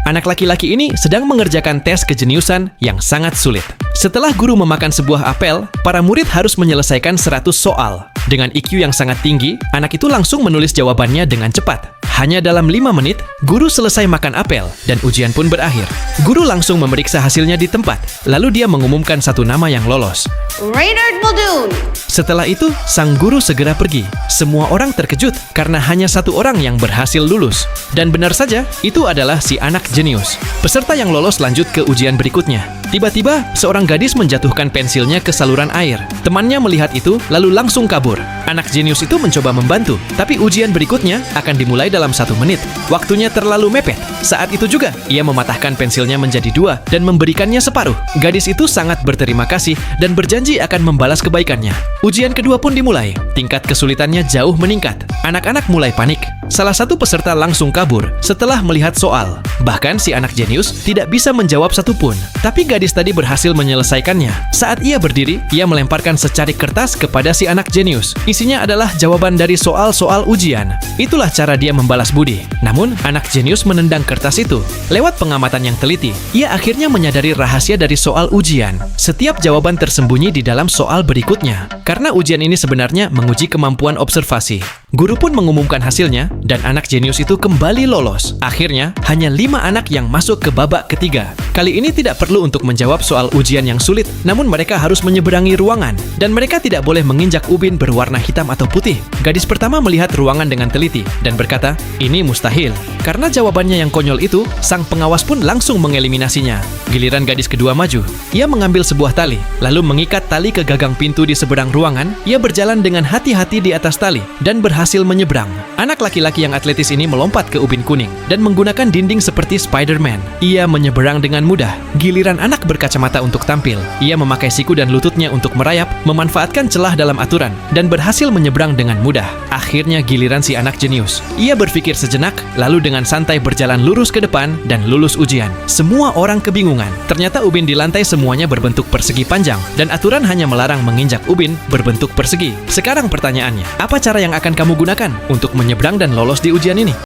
Anak laki-laki ini sedang mengerjakan tes kejeniusan yang sangat sulit. Setelah guru memakan sebuah apel, para murid harus menyelesaikan 100 soal. Dengan IQ yang sangat tinggi, anak itu langsung menulis jawabannya dengan cepat. Hanya dalam 5 menit, guru selesai makan apel dan ujian pun berakhir. Guru langsung memeriksa hasilnya di tempat, lalu dia mengumumkan satu nama yang lolos. Reynard Muldoon. Setelah itu, sang guru segera pergi. Semua orang terkejut karena hanya satu orang yang berhasil lulus. Dan benar saja, itu adalah si anak jenius. Peserta yang lolos lanjut ke ujian berikutnya. Tiba-tiba, seorang gadis menjatuhkan pensilnya ke saluran air. Temannya melihat itu, lalu langsung kabur. Anak jenius itu mencoba membantu, tapi ujian berikutnya akan dimulai dalam 1 menit. Waktunya terlalu mepet. Saat itu juga, ia mematahkan pensilnya menjadi 2 dan memberikannya separuh. Gadis itu sangat berterima kasih dan berjanji akan membalas kebaikannya. Ujian kedua pun dimulai. Tingkat kesulitannya jauh meningkat. Anak-anak mulai panik. Salah satu peserta langsung kabur setelah melihat soal. Bahkan si anak jenius tidak bisa menjawab satupun. Tapi gadis tadi berhasil menyelesaikannya. Saat ia berdiri, ia melemparkan secarik kertas kepada si anak jenius. Isinya adalah jawaban dari soal-soal ujian. Itulah cara dia membalas budi. Namun, anak jenius menendang kertas itu. Lewat pengamatan yang teliti, ia akhirnya menyadari rahasia dari soal ujian. Setiap jawaban tersembunyi di dalam soal berikutnya. Karena ujian ini sebenarnya menguji kemampuan observasi. Guru pun mengumumkan hasilnya, dan anak jenius itu kembali lolos. Akhirnya, hanya 5 anak yang masuk ke babak ketiga. Kali ini tidak perlu untuk menjawab soal ujian yang sulit, namun mereka harus menyeberangi ruangan, dan mereka tidak boleh menginjak ubin berwarna hitam atau putih. Gadis pertama melihat ruangan dengan teliti, dan berkata, ini mustahil. Karena jawabannya yang konyol itu, sang pengawas pun langsung mengeliminasinya. Giliran gadis kedua maju. Ia mengambil sebuah tali, lalu mengikat tali ke gagang pintu di seberang ruangan. Ia berjalan dengan hati-hati di atas tali, dan berhasil menyeberang. Anak laki-laki yang atletis ini melompat ke ubin kuning dan menggunakan dinding seperti Spider-Man. Ia menyeberang dengan mudah. Giliran anak berkacamata untuk tampil. Ia memakai siku dan lututnya untuk merayap, memanfaatkan celah dalam aturan, dan berhasil menyeberang dengan mudah. Akhirnya giliran si anak jenius. Ia berpikir sejenak, lalu dengan santai berjalan lurus ke depan dan lulus ujian. Semua orang kebingungan. Ternyata ubin di lantai semuanya berbentuk persegi panjang, dan aturan hanya melarang menginjak ubin berbentuk persegi. Sekarang pertanyaannya, apa cara yang akan kamu gunakan untuk menyeberang dan lolos di ujian ini?